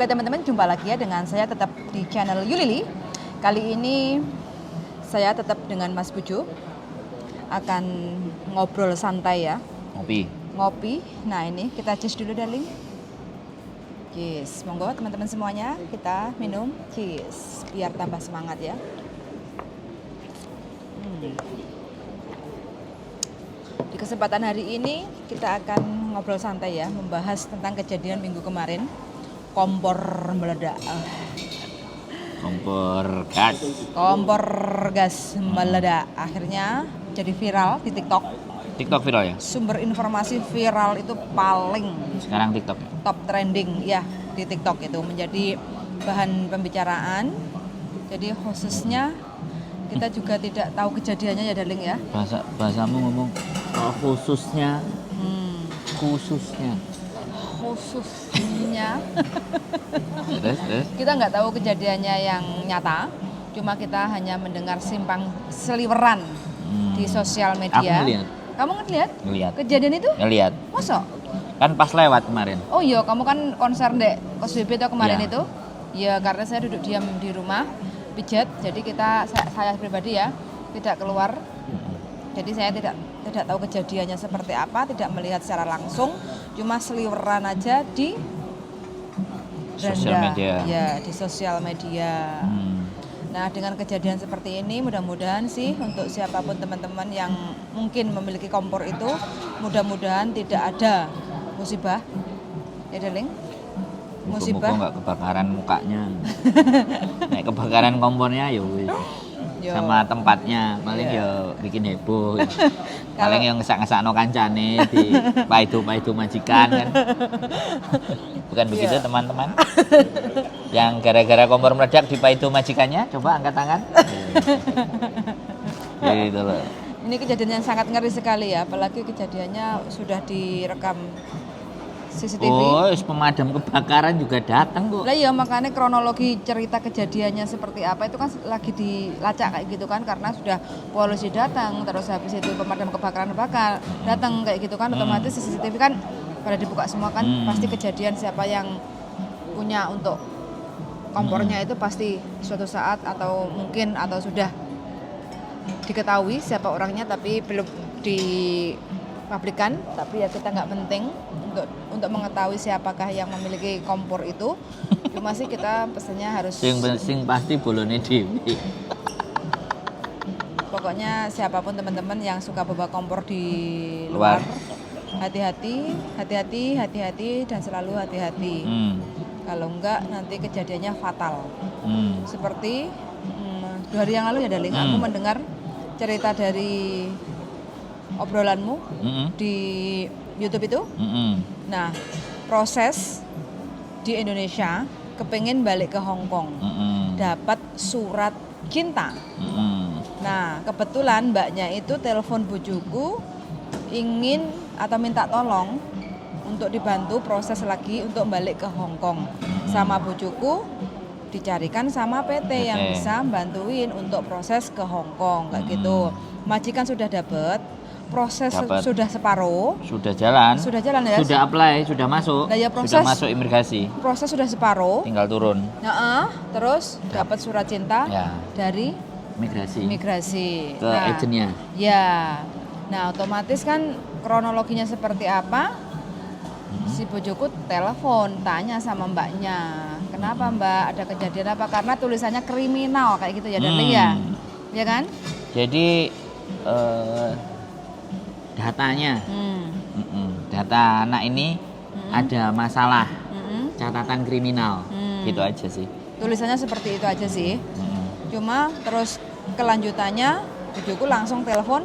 Oke teman-teman, jumpa lagi ya dengan saya tetap di channel Yulili. Kali ini saya tetap dengan Mas Pujo akan ngobrol santai ya. Ngopi. Nah ini kita cheers dulu darling. Cheers, monggo teman-teman semuanya kita minum. Cheers, biar tambah semangat ya. Di kesempatan hari ini kita akan ngobrol santai ya, membahas tentang kejadian minggu kemarin. Kompor meledak. Kompor gas meledak. Akhirnya jadi viral di TikTok. TikTok viral ya? Sumber informasi viral itu paling Sekarang TikTok ya? top trending ya di TikTok, itu menjadi bahan pembicaraan. Jadi khususnya kita juga tidak tahu kejadiannya ya darling ya. Bahasamu ngomong khususnya. Kita nggak tahu kejadiannya yang nyata, cuma kita hanya mendengar simpang seliweran di sosial media. Kamu ngeliat? Ngeliat. Kejadian itu? Ngeliat. Masa? Kan pas lewat kemarin. Oh iya, kamu kan konser dek KOSBB itu kemarin Ya. itu. Ya karena saya duduk diam di rumah pijat, jadi saya pribadi ya tidak keluar. Jadi saya tidak tahu kejadiannya seperti apa, tidak melihat secara langsung, cuma seliweran aja di Sosial media. Ya, di sosial media. Nah, dengan kejadian seperti ini mudah-mudahan sih untuk siapapun teman-teman yang mungkin memiliki kompor itu, mudah-mudahan tidak ada musibah. Ya, darling. Musibah. Muka nggak kebakaran mukanya. Nek kebakaran kompornya ya wis. Sama tempatnya paling ya bikin heboh. Paling yang ngesak-ngesakno kancane di paido majikan kan. Bukan begitu teman-teman? Yang gara-gara kompor meledak di paido majikannya, coba angkat tangan. Gitu loh. Ini kejadian yang sangat ngeri sekali ya, apalagi kejadiannya sudah direkam CCTV. Oh, pemadam kebakaran juga datang kok. Lah ya makanya kronologi cerita kejadiannya seperti apa itu kan lagi dilacak kayak gitu kan, karena sudah polisi datang, terus habis itu pemadam kebakaran datang kayak gitu kan, otomatis CCTV kan pada dibuka semua kan, pasti kejadian siapa yang punya untuk kompornya itu pasti suatu saat atau mungkin atau sudah diketahui siapa orangnya tapi belum dipublikkan, tapi ya kita nggak penting untuk mengetahui siapakah yang memiliki kompor itu. Cuma sih kita pesannya harus Sing pasti bolone dhewe. Pokoknya siapapun teman-teman yang suka bawa kompor di luar, hati-hati dan selalu hati-hati. Kalau enggak nanti kejadiannya fatal. Seperti 2 hari yang lalu ya darling, aku mendengar cerita dari obrolanmu di YouTube itu. Nah, proses di Indonesia kepengen balik ke Hong Kong, dapat surat cinta. Nah, kebetulan mbaknya itu telepon bojoku ingin atau minta tolong untuk dibantu proses lagi untuk balik ke Hong Kong. Sama bojoku dicarikan sama PT yang bisa bantuin untuk proses ke Hong Kong kayak gitu. Majikan sudah dapat, proses sudah separuh. Sudah jalan ya. Sudah apply, sudah masuk. Nah, ya, proses, sudah masuk imigrasi. Proses sudah separuh. Tinggal turun. Terus dapat surat cinta dari imigrasi ke agennya. Ya. Nah, otomatis kan kronologinya seperti apa? Si bojoku telepon tanya sama mbaknya, kenapa mbak, ada kejadian apa? Karena tulisannya kriminal kayak gitu ya darling ya, ya kan? Jadi datanya, data anak ini ada masalah, catatan kriminal, gitu aja sih. Tulisannya seperti itu aja sih. Cuma terus kelanjutannya bojoku langsung telepon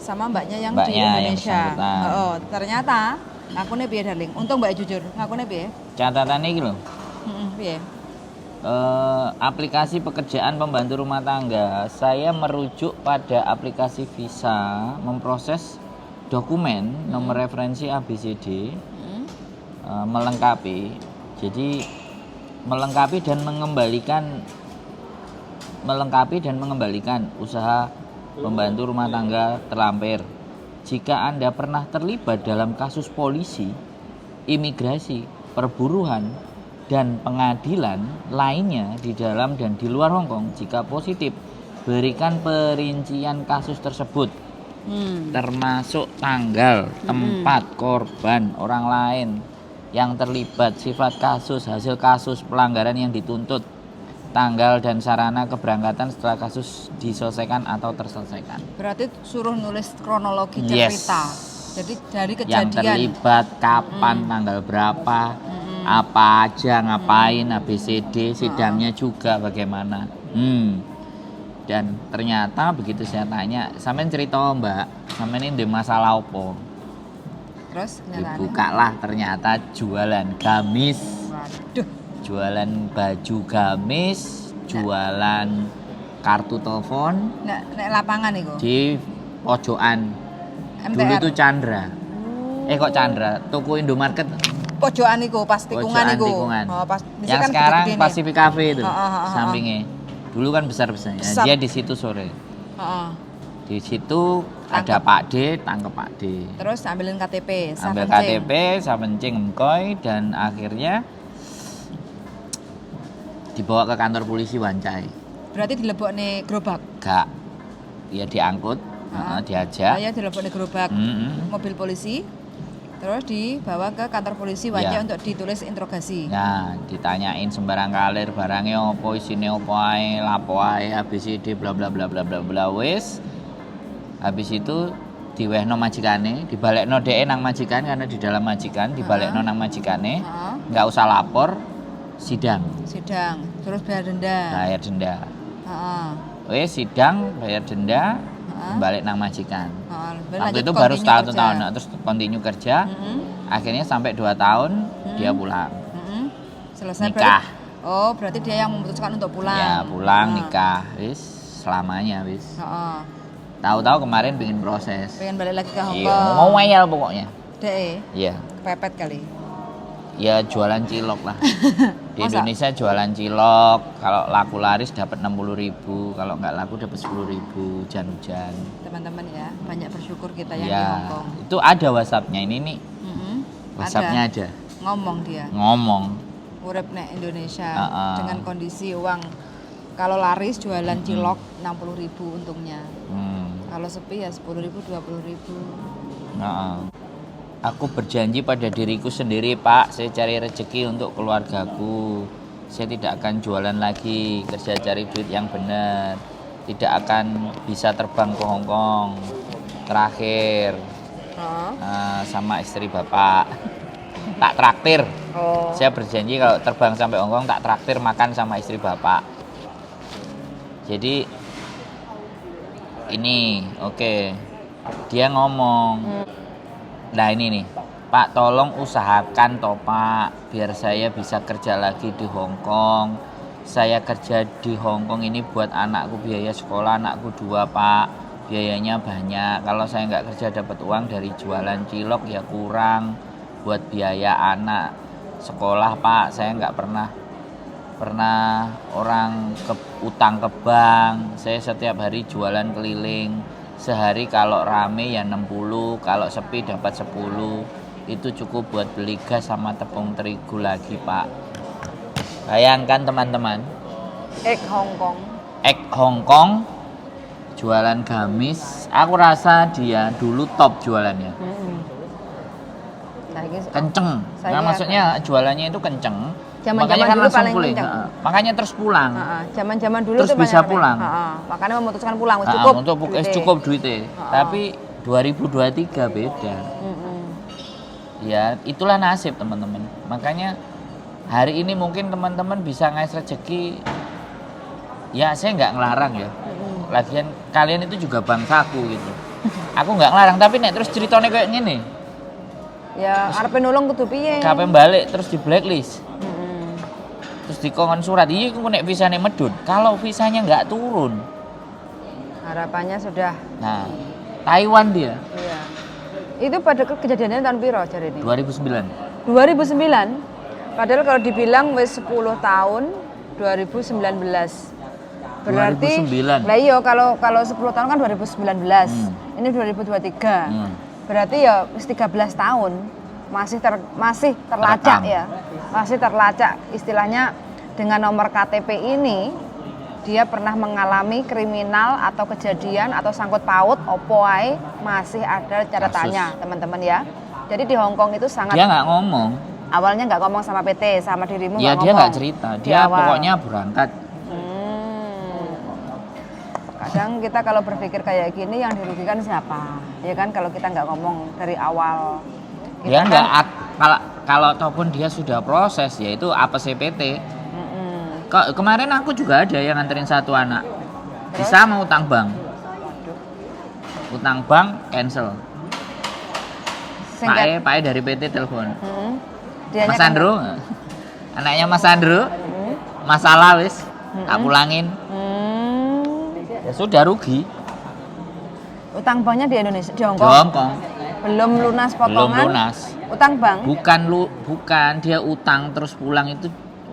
sama mbaknya yang di Indonesia. Ternyata ngakune piye darling? Untung mbak jujur, ngakune piye? Catatannya iki lho. Piye? Aplikasi pekerjaan pembantu rumah tangga. Saya merujuk pada aplikasi Visa, memproses dokumen nomor referensi ABCD, melengkapi. Jadi melengkapi dan mengembalikan usaha pembantu rumah tangga terlampir. Jika Anda pernah terlibat dalam kasus polisi, imigrasi, perburuan, dan pengadilan lainnya di dalam dan di luar Hong Kong jika positif berikan perincian kasus tersebut termasuk tanggal, tempat, korban, orang lain yang terlibat, sifat kasus, hasil kasus, pelanggaran yang dituntut, tanggal dan sarana keberangkatan setelah kasus diselesaikan atau terselesaikan. Berarti suruh nulis kronologi cerita. Jadi dari kejadian yang terlibat, kapan, tanggal berapa, apa aja, ngapain, ABCD, sidangnya juga bagaimana. Dan ternyata begitu saya tanya, sampean cerita Mbak, sampean ini di masalah apa? Terus dibukalah ternyata jualan gamis. Waduh. Jualan baju gamis, jualan kartu telepon. Nek lapangan iku. Di pojokan. MTR. Dulu itu Chandra. Kok Chandra? Toko Indomarket. Pojokan iku, pas tikungan iku. Oh, pas yang kan sekarang gede-gede Pacific Cafe itu. Sampingnya. Dulu kan besar-besarnya. Besar. Dia di situ sore. Di situ ada Pak D, tangkep Pak D. Terus ambilin KTP, ambil KTP, sapencing engkoy, dan akhirnya dibawa ke kantor polisi Wancai. Berarti dilebokne gerobak? Gak, ya diangkut, diajak. Ya dilebokne gerobak mobil polisi, terus dibawa ke kantor polisi Wancai untuk ditulis interogasi. Nah, ditanyain sembarang kalir, barangnya opo, isine opo ae, lapo ae, ABCD bla bla bla bla bla bla wis. Habis itu diwehno majikane, dibalekno dhek nang majikan karena di dalam majikan, dibalekno nang majikane. Enggak usah lapor, sidang. Terus bayar denda. Wis sidang, bayar denda, balik nang majikan. Waktu itu baru setahun, terus continue kerja. Akhirnya sampai 2 tahun dia pulang. Selesai nikah. Berarti dia yang memutuskan untuk pulang. Ya, pulang nikah, wis selamanya wis. Tahu-tahu kemarin pengen proses. Pengen balik lagi ke Hong Kong. Iya, mau ngeyel pokoknya. Dek. Iya. Kepepet kali. Ya jualan cilok lah. Di Indonesia jualan cilok, kalau laku laris dapat 60.000, kalau nggak laku dapat 10.000 hujan-hujan. Teman-teman ya, banyak bersyukur kita yang ya, di Hong Kong. Itu ada WhatsApp-nya ini nih. WhatsApp-nya ada. Ngomong dia. Ngomong. Urip nek Indonesia dengan kondisi uang kalau laris jualan cilok 60.000 untungnya. Kalau sepi ya 10.000, 20.000. Aku berjanji pada diriku sendiri, Pak, saya cari rezeki untuk keluargaku. Saya tidak akan jualan lagi, kerja cari duit yang benar. Tidak akan bisa terbang ke Hong Kong. Terakhir, sama istri Bapak, tak traktir. Saya berjanji kalau terbang sampai Hong Kong, tak traktir makan sama istri Bapak. Jadi, ini, dia ngomong. Nah ini nih, Pak tolong usahakan toh Pak, biar saya bisa kerja lagi di Hong Kong. Saya kerja di Hong Kong ini buat anakku, biaya sekolah anakku 2 Pak. Biayanya banyak, kalau saya nggak kerja dapat uang dari jualan cilok ya kurang. Buat biaya anak sekolah Pak, saya nggak pernah orang utang ke bank. Saya setiap hari jualan keliling. Sehari kalau rame ya 60, kalau sepi dapat 10. Itu cukup buat beli gas sama tepung terigu lagi, Pak. Bayangkan teman-teman. Ek Hong Kong jualan gamis. Aku rasa dia dulu top jualannya. Kenceng. Nah, maksudnya jualannya itu kenceng. Makanya kan langsung pulang. Makanya terus pulang. Zaman-zaman dulu terus bisa pulang. Makanya memutuskan pulang. Cukup duitnya. Tapi 2023 beda. Ya, itulah nasib teman-teman. Makanya hari ini mungkin teman-teman bisa ngais rezeki. Ya, saya nggak ngelarang ya. Lagian kalian itu juga bangsaku gitu. Aku nggak ngelarang, tapi nek terus ceritanya kayak gini. Ya, arepe nulung kudu piye? Kapan balik terus di blacklist. Terus dikongkon surat, iya aku nek visanya medun. Kalau visanya nggak turun, harapannya sudah. Nah, Taiwan dia. Iya. Itu pada kejadiannya tahun piro jare ini? 2009. 2009. Padahal kalau dibilang wis 10 tahun 2019. Berarti 2009. Lah iya kalau 10 tahun kan 2019. Ini 2023. Berarti ya wis 13 tahun. masih terlacak Terekam. ya. Masih terlacak istilahnya dengan nomor KTP ini dia pernah mengalami kriminal atau kejadian atau sangkut paut opo ae masih ada catatannya teman-teman ya. Jadi di Hong Kong itu sangat Dia nggak ngomong. awalnya nggak ngomong sama PT sama dirimu Ya nggak dia ngomong. nggak cerita. Di Dia awal. pokoknya berangkat. Kadang kita kalau berpikir kayak gini yang dirugikan siapa? Ya kan kalau kita nggak ngomong dari awal. Dia Kita nggak kan- kalau ataupun dia sudah proses yaitu apa CPT. Mm-mm. Kemarin aku juga ada yang nganterin satu anak. Bisa mau utang bank. Utang bank cancel. Singkat. Pak E dari PT telepon. Dianya Mas kan- Andro, anaknya Mas Andro, Mm. masalah wis, tak pulangin. Ya sudah rugi. Utang banknya di Indonesia, di Hong Di Kong. Hong Kong Belum lunas belum potongan. lunas. Utang bank. Bukan dia utang terus pulang itu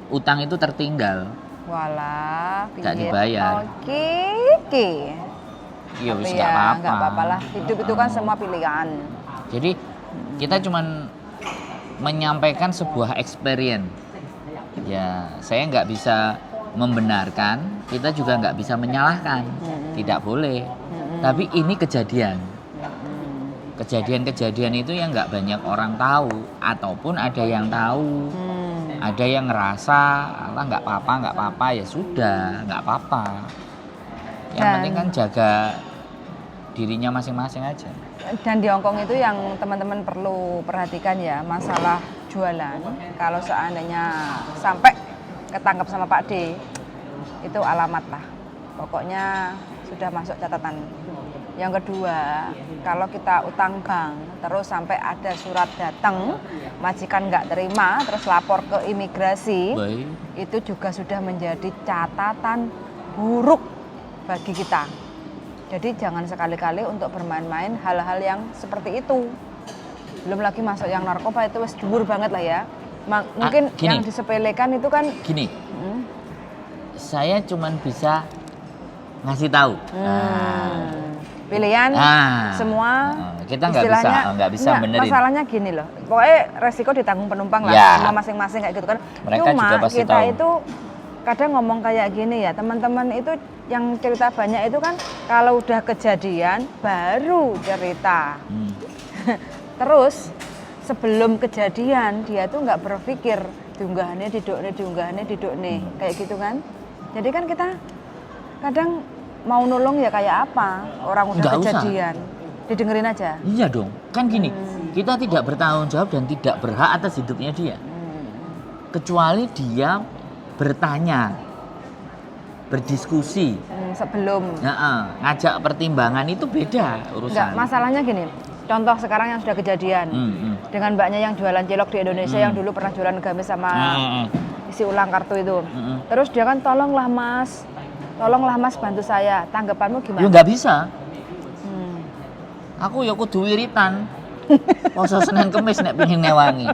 utang itu tertinggal. Walah, Nggak piye dibayar. Oke. Iya wis Tapi nggak ya, apa-apa. nggak apa-apa lah. Hidup itu kan semua pilihan. Jadi kita cuman menyampaikan sebuah experience. Ya, saya nggak bisa membenarkan, kita juga nggak bisa menyalahkan. Tidak boleh. Tapi ini kejadian. Kejadian-kejadian itu yang nggak banyak orang tahu, ataupun ada yang tahu, ada yang ngerasa, Allah nggak apa-apa, ya sudah, nggak apa-apa. Yang Dan- penting kan jaga dirinya masing-masing aja. Dan di Hong Kong itu yang teman-teman perlu perhatikan ya, masalah jualan. Kalau seandainya sampai ketangkep sama Pak D, itu alamat lah. Pokoknya sudah masuk catatan. Yang kedua, kalau kita utang bank, terus sampai ada surat datang, majikan nggak terima, terus lapor ke imigrasi, Baik. itu juga sudah menjadi catatan buruk bagi kita. Jadi jangan sekali-kali untuk bermain-main hal-hal yang seperti itu. Belum lagi masuk yang narkoba itu wes dhuwur banget lah ya. Mungkin gini. yang disepelekan itu kan Gini, saya cuman bisa ngasih tahu. pilihan Nah, semua. kita nggak istilahnya, bisa benerin. Masalahnya gini loh, pokoknya resiko ditanggung penumpang lah, Ya. semua masing-masing kayak gitu kan. Mereka Cuma juga pasti kita tahu. itu kadang ngomong kayak gini ya, teman-teman itu yang cerita banyak itu kan kalau udah kejadian baru cerita. Hmm. Terus sebelum kejadian dia tuh nggak berpikir diunggahannya didokne kayak gitu kan. Jadi kan kita kadang mau nolong ya kayak apa, orang udah Nggak usah. kejadian didengerin aja. Iya dong, kan gini, kita tidak bertanggung jawab dan tidak berhak atas hidupnya dia. Kecuali dia bertanya, berdiskusi, Sebelum ngajak pertimbangan itu beda urusan. enggak, masalahnya gini. Contoh sekarang yang sudah kejadian dengan mbaknya yang jualan cilok di Indonesia yang dulu pernah jualan gamis sama isi ulang kartu itu. Terus dia kan tolonglah mas bantu saya. Tanggapanmu gimana? Ya nggak bisa. Aku ya kudu wiritan. Poso Senin Kemis nek pengen newangi.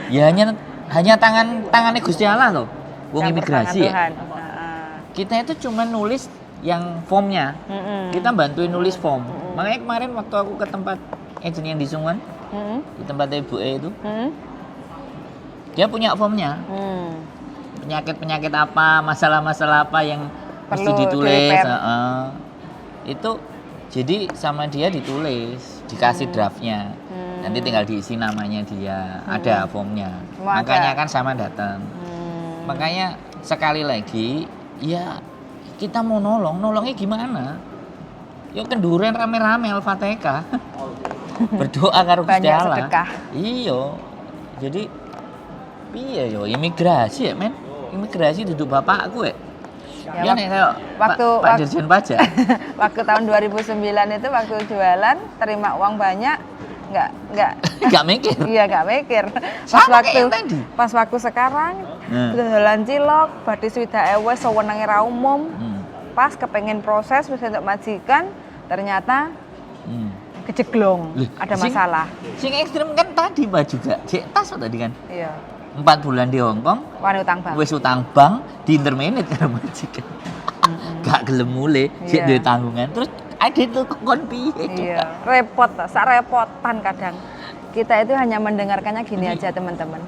Ya hanya tangannya Gusti Allah loh. Wong Campur imigrasi tangan ya. Tuhan. Kita itu cuma nulis yang formnya. Kita bantuin nulis form. Makanya kemarin waktu aku ke tempat agent yang di Sungguan, di tempat Ibu E itu, dia punya formnya. Penyakit apa, masalah-masalah apa yang mesti Perlu ditulis. di-prepare. Itu jadi sama dia ditulis, dikasih draftnya. Nanti tinggal diisi namanya dia, ada formnya. Semua Makanya ada. kan sama datang. Makanya sekali lagi, ya kita mau nolongnya gimana? Ya kenduren rame-rame Al-Fatihah. Berdoa karo Gusti Banyak Allah. sedekah. Iya. Jadi piye yo imigrasi ya, men? Imigrasi duduk bapakku ya. Ya nek kayak Pak Dirjen Pajak. Waktu tahun 2009 itu waktu jualan terima uang banyak nggak Enggak mikir. iya nggak mikir. Sama kayak yang tadi. Pas waktu sekarang jualan cilok badhe swidak ewe sewenenge ra umum. Pas kepengen proses wis untuk majikan ternyata kejeglong, ada masalah. Sing ekstrem kan tadi Mbak juga. Cek tas tadi kan. Iya. 4 bulan di Hong Kong, Wani utang bank. wis utang bank di interminate karo majikan. Gak gelem mulai, sik Iya. duwe tanggungan. Terus ada itu kon piye Iya, repot, sak repotan kadang. Kita itu hanya mendengarkannya gini aja teman-teman.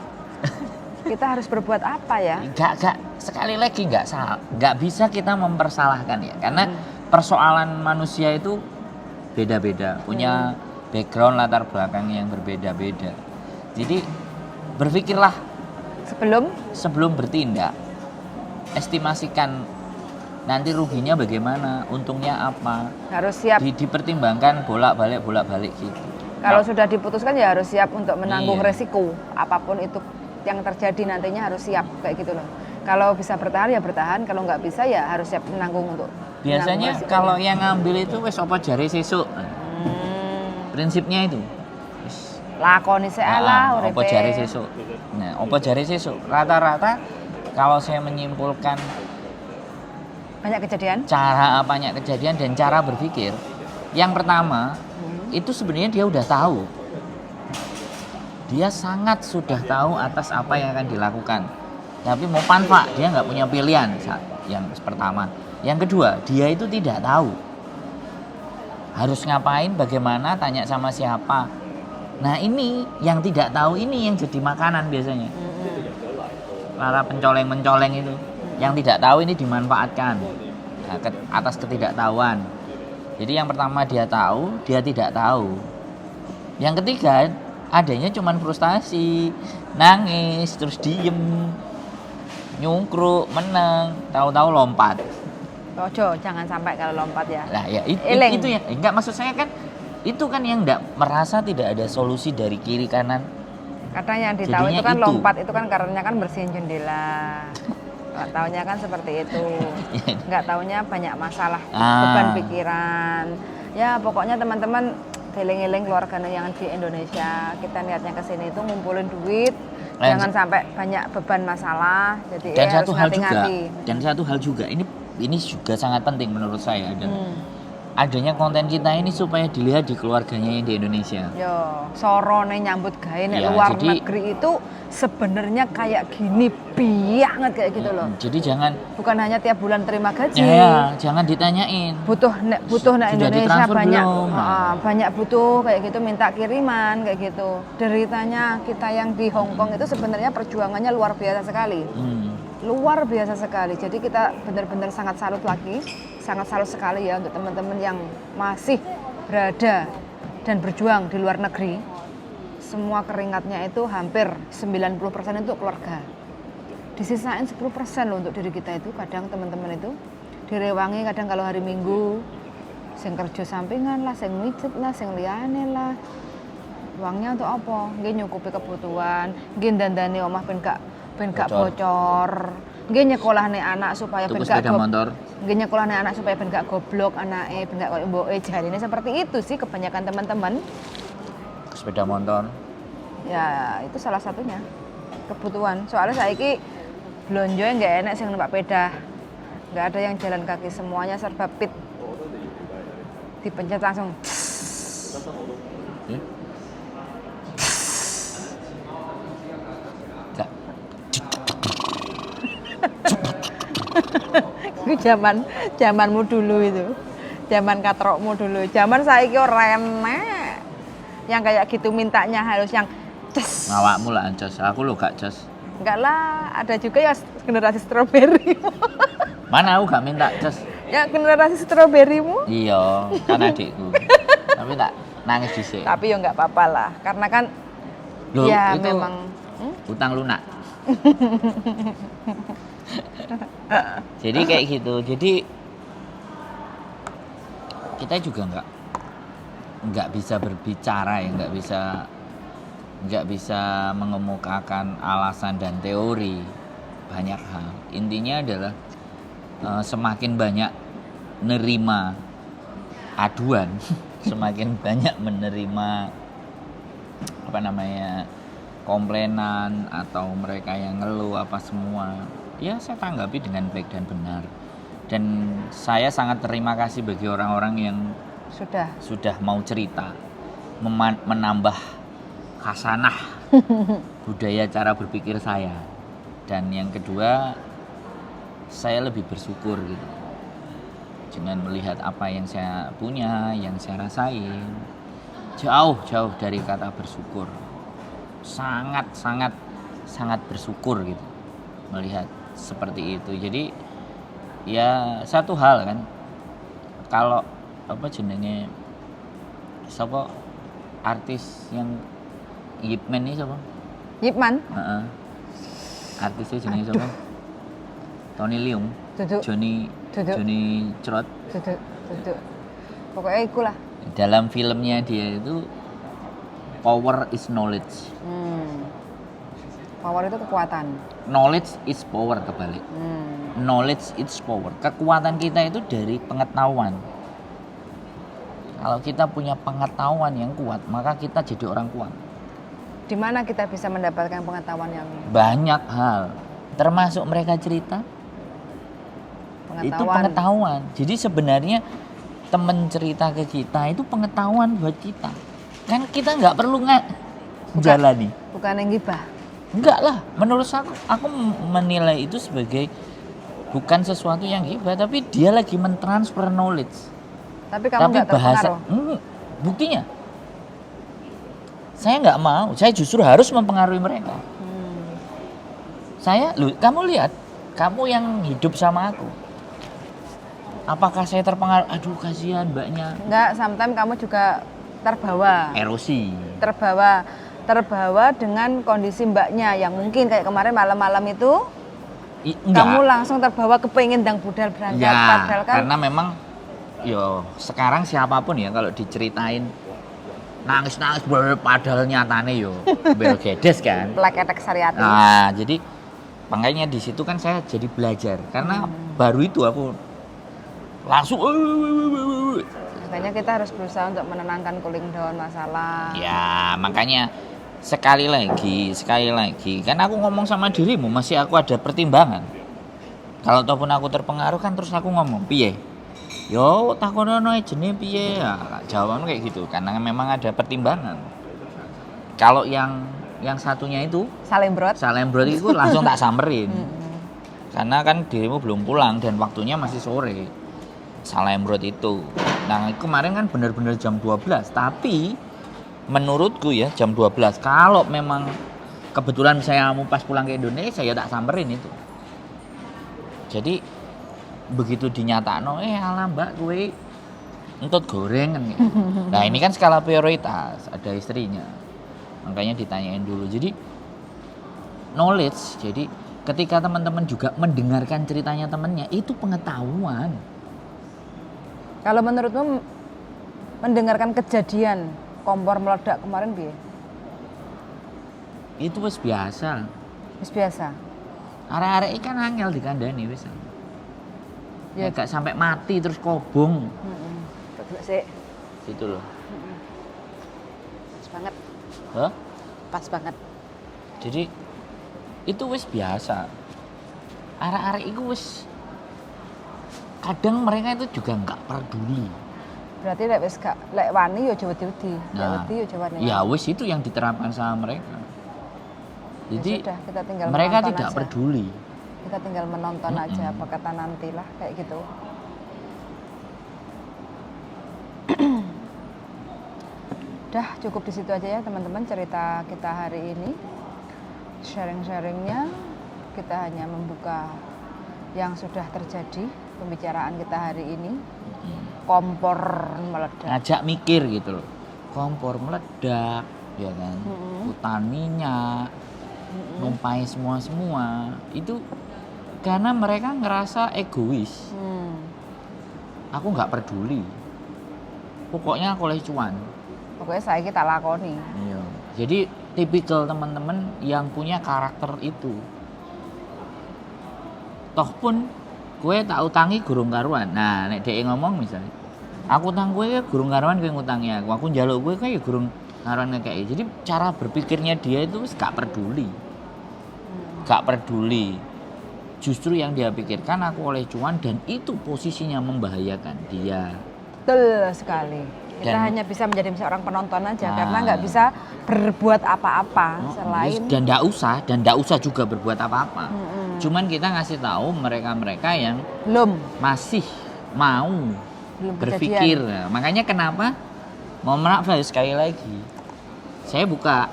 Kita harus berbuat apa ya? Enggak, sekali lagi enggak bisa kita mempersalahkan ya, karena persoalan manusia itu beda-beda, punya background latar belakang yang berbeda-beda. Jadi berpikirlah sebelum bertindak, estimasikan nanti ruginya bagaimana, untungnya apa. Harus siap. Dipertimbangkan bolak-balik gitu. Kalau sudah diputuskan ya harus siap untuk menanggung Iya. resiko apapun itu yang terjadi nantinya, harus siap kayak gitu loh. Kalau bisa bertahan ya bertahan, kalau nggak bisa ya harus siap menanggung untuk Biasanya menanggung kalau resikonya. yang ngambil itu wis apa jare sesuk. Prinsipnya itu. Wis Lakoni seala apa jare sesuk. Nah, apa jare sesuk? Rata-rata kalau saya menyimpulkan banyak kejadian. banyak kejadian dan cara berpikir, yang pertama itu sebenarnya dia udah tahu. Dia sangat sudah tahu atas apa yang akan dilakukan. Tapi mau panfa, dia nggak punya pilihan. Yang pertama. Yang kedua, dia itu tidak tahu. Harus ngapain, bagaimana, tanya sama siapa. Nah ini, yang tidak tahu ini yang jadi makanan biasanya. Para pencoleng-mencoleng itu. Yang tidak tahu ini dimanfaatkan. Nah, atas ketidaktahuan. Jadi yang pertama dia tahu, dia tidak tahu. Yang ketiga, adanya cuman frustasi, nangis, terus diem, nyungkruk, meneng, tahu-tahu lompat. Ojo, jangan sampai kalau lompat ya. Lah ya Eling. itu ya, enggak, maksud saya kan itu kan yang enggak merasa tidak ada solusi dari kiri kanan. Kadang yang ditahu Jadinya itu kan itu. lompat itu kan karena kan bersihin jendela. Nggak taunya kan seperti itu. Nggak taunya banyak masalah, beban pikiran. Ya pokoknya teman-teman eling-eling keluarga yang di Indonesia, kita niatnya ke sini itu ngumpulin duit, jangan sampai banyak beban masalah. Jadi Dan harus hati-hati. satu hal juga, ini juga sangat penting menurut saya, dan adanya konten kita ini supaya dilihat di keluarganya yang di Indonesia. Yo, sorone nyambut gawe nek Ya, luar jadi- negeri itu sebenarnya kayak gini banget kayak gitu loh. Jadi jangan Bukan hanya tiap bulan terima gaji. jangan ditanyain. Butuh nek Sudah Indonesia ditransfer banyak belum? banyak butuh kayak gitu, minta kiriman kayak gitu. Deritanya kita yang di Hong Kong itu sebenarnya perjuangannya luar biasa sekali. Luar biasa sekali. Jadi kita benar-benar sangat salut sekali ya untuk teman-teman yang masih berada dan berjuang di luar negeri. Semua keringatnya itu hampir 90% itu keluarga. Disisain 10% loh untuk diri kita itu. Kadang teman-teman itu direwangi kadang kalau hari Minggu, sing kerja sampingan lah, sing mijet lah, sing liyane lah. Uangnya untuk apa? Nggih nyukupi kebutuhan, nggih dandani omah ben gak bocor. Nggih nyekolahne anak supaya ben Tuku gak sepeda motor. nggih nyekolahne anak supaya ben gak goblok anake, ben gak koyo mboke. Jarine seperti itu sih kebanyakan teman-teman. Sepeda motor. Ya, itu salah satunya. Kebutuhan. Soalnya saiki blonjo nggak enak sing numpak sepeda. Nggak ada yang jalan kaki, semuanya serba pit. Dipencet langsung. Ya. Enggak. Itu zamanmu dulu itu. Zaman katrokmu dulu. Zaman saiki ora enak. Yang kayak gitu mintanya harus yang ces. Ngawakmu lah jos, aku lo gak jos. Enggak lah, ada juga ya generasi stroberi. Mana aku gak minta jos. Ya generasi stroberimu. Iya, kan adikku. Tapi tak nangis dhisik. Tapi ya nggak apa-apa lah, karena kan Loh, ya itu memang utang lunak. Jadi kayak gitu. Jadi kita juga nggak bisa berbicara ya, nggak bisa mengemukakan alasan dan teori banyak hal. Intinya adalah semakin banyak nerima aduan, semakin banyak menerima komplainan atau mereka yang ngeluh apa semua, ya saya tanggapi dengan baik dan benar. Dan saya sangat terima kasih bagi orang-orang yang sudah mau cerita, menambah khasanah budaya cara berpikir saya. Dan yang kedua, saya lebih bersyukur gitu dengan melihat apa yang saya punya, yang saya rasain. jauh dari kata bersyukur. Sangat bersyukur gitu melihat seperti itu. Jadi ya satu hal kan, kalau apa jenenge siapa artis yang Yip Man ini siapa? Yip Man? Heeh. Artisnya jenenge siapa? Tony Leung, Duduk. Johnny Crot. Duduk. Pokoknya iku lah. Dalam filmnya dia itu power is knowledge. Power itu kekuatan. Knowledge is power kebalik. Knowledge is power. Kekuatan kita itu dari pengetahuan. Kalau kita punya pengetahuan yang kuat, maka kita jadi orang kuat. Di mana kita bisa mendapatkan pengetahuan yang Banyak hal, termasuk mereka cerita. Itu pengetahuan. Jadi sebenarnya temen cerita ke kita itu pengetahuan buat kita. Kan kita nggak perlu jalani. Bukan yang gibah. Enggak lah, menurut aku menilai itu sebagai bukan sesuatu yang gibah, tapi dia lagi mentransfer knowledge. Tapi kamu nggak terpengaruh. Buktinya, saya nggak mau. Saya justru harus mempengaruhi mereka. Kamu lihat, kamu yang hidup sama aku. Apakah saya terpengaruh? Aduh, kasihan mbaknya. Enggak, sometimes kamu juga terbawa. Erosi. Terbawa dengan kondisi mbaknya yang mungkin kayak kemarin malam-malam itu kamu langsung terbawa kepengen dang budal berangkat. Ya, padahal kan karena memang sekarang siapapun ya kalau diceritain nangis-nangis padahal nyatane bel gedes kan. Pleketek Sariati. Nah, jadi makanya di situ kan saya jadi belajar karena baru itu aku langsung makanya kita harus berusaha untuk menenangkan cooling down masalah. Ya, makanya sekali lagi kan aku ngomong sama dirimu masih aku ada pertimbangan. Kalau ataupun aku terpengaruh kan terus aku ngomong piye? Yo takonono jenenge piye? Ya, jawaban kayak gitu karena memang ada pertimbangan. Kalau yang satunya itu Salembrot itu langsung tak samperin. Karena kan dirimu belum pulang dan waktunya masih sore. Salembrot itu. Nah, kemarin kan benar-benar jam 12, tapi menurutku ya jam 12. Kalau memang kebetulan saya mau pas pulang ke Indonesia ya tak samperin itu. Jadi begitu dinyatakno alah mbak gue entut gorengan ya. Nah, ini kan skala prioritas, ada istrinya. Makanya ditanyain dulu. Jadi knowledge. Jadi ketika teman-teman juga mendengarkan ceritanya temannya, itu pengetahuan. Kalau menurutmu mendengarkan kejadian kompor meledak kemarin piye? Itu wis biasa. Wis biasa. Arek-arek ikan angel dikandani wis. Ya gak sampai mati terus kobong. Sik. Situ loh. Pas banget. Hah? Pas banget. Jadi itu wis biasa. Arek-arek itu wis kadang mereka itu juga nggak peduli. Berarti lek wani yo aja wedi-wedi. Lek wedi yo aja wani. Ya wis itu yang diterapkan sama mereka. Jadi ya sudah, kita tinggal mereka tidak aja. peduli. Kita tinggal menonton aja apa kata nantilah kayak gitu. Udah cukup di situ aja ya teman-teman cerita kita hari ini. Sharing-sharingnya kita hanya membuka yang sudah terjadi, pembicaraan kita hari ini. Kompor meledak. Ngajak mikir gitu loh. Kompor meledak, ya kan? Hutan minyak, numpai semua. Itu karena mereka ngerasa egois. Aku nggak peduli. Pokoknya aku oleh cuan. Pokoknya saya kita lakoni. Iya. Jadi tipikal teman-teman yang punya karakter itu. Toh pun gue tak utangi gurung karuan. Nah, nek dhek ngomong misalnya, aku utang gue ya gurung karuan gue ngutangi aku njaluk gue kayak gurung karuan kayak. Jadi cara berpikirnya dia itu gak peduli. Gak peduli. Justru yang dia pikirkan aku oleh cuan dan itu posisinya membahayakan dia. Betul sekali. Kita hanya bisa menjadi seorang penonton aja karena nggak bisa berbuat apa-apa selain dan nggak usah juga berbuat apa-apa. Cuman kita ngasih tahu mereka-mereka yang belum masih mau belum berpikir. Nah, makanya kenapa Mohon maaf ya sekali lagi. Saya buka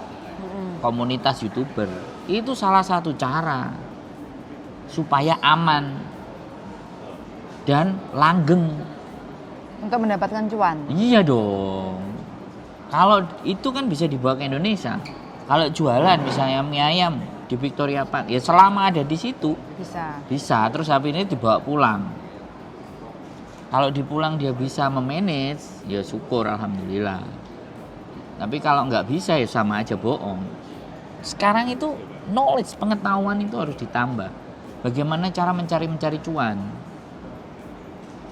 komunitas YouTuber. Itu salah satu cara supaya aman dan langgeng. Untuk mendapatkan cuan. Iya dong. Kalau itu kan bisa dibawa ke Indonesia. Kalau jualan misalnya mie ayam di Victoria Park, ya selama ada di situ bisa. Terus habis ini dibawa pulang. Kalau dipulang dia bisa memanage, ya syukur alhamdulillah. Tapi kalau nggak bisa ya sama aja bohong. Sekarang itu knowledge, pengetahuan itu harus ditambah. Bagaimana cara mencari cuan?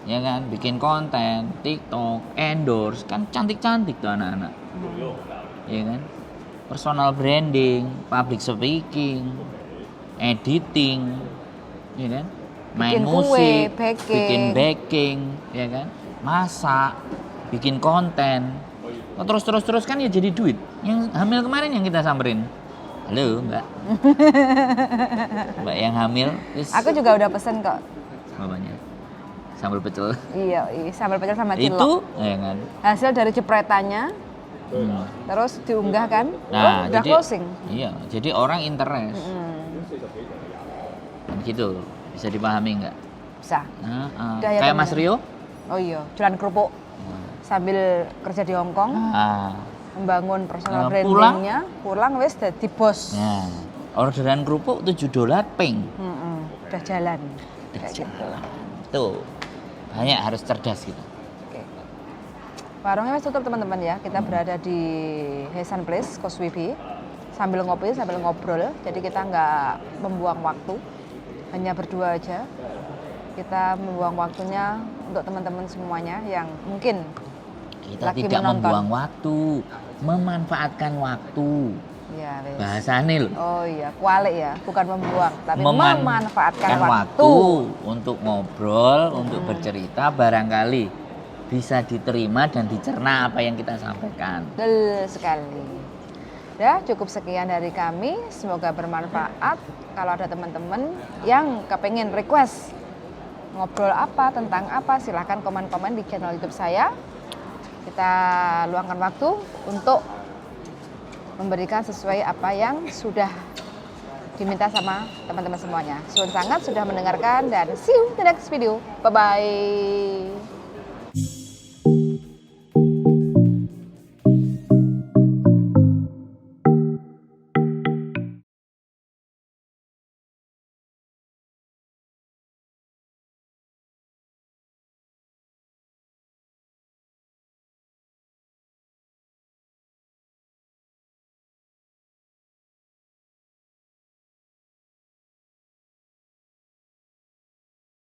Ya kan, bikin konten, TikTok, endorse, kan cantik-cantik tuh anak-anak. Ya kan? Personal branding, public speaking, editing, ya kan? Main bikin musik, kue, bikin baking, ya kan? Masak, bikin konten. Oh, terus kan ya jadi duit. Yang hamil kemarin yang kita samperin. Halo, Mbak. Mbak yang hamil. Aku juga udah pesen kok. Bapaknya. Sambal pecel. Iya, sambal pecel sama cilok. Itu, ya kan? Hasil dari jepretannya. Terus diunggah kan? Nah, udah jadi, closing. Iya, jadi orang interest. Gitu. Bisa dipahami nggak? Bisa. Ya, kayak Mas Rio? Oh iya, jualan kerupuk sambil kerja di Hong Kong, membangun personal brandingnya, pulang wes jadi bos. Nah, orderan kerupuk $7 ping. Udah jalan. Gitu. Tuh, banyak harus cerdas gitu. Oke. Warungnya wes tutup teman-teman ya. Kita berada di Hesan Place, Koswibi, sambil ngopi, sambil ngobrol. Jadi kita nggak membuang waktu. Hanya berdua aja, kita membuang waktunya untuk teman-teman semuanya yang mungkin kita lagi tidak menonton. membuang waktu, memanfaatkan waktu. Ya, bahasanya loh. Oh iya, kualik ya, bukan membuang, tapi memanfaatkan waktu untuk ngobrol, untuk bercerita, barangkali bisa diterima dan dicerna apa yang kita sampaikan. Betul sekali. Ya, cukup sekian dari kami. Semoga bermanfaat. Kalau ada teman-teman yang kepengen request ngobrol apa, tentang apa, silahkan komen-komen di channel YouTube saya. Kita luangkan waktu untuk memberikan sesuai apa yang sudah diminta sama teman-teman semuanya. Suwun sangat sudah mendengarkan dan see you in the next video. Bye-bye.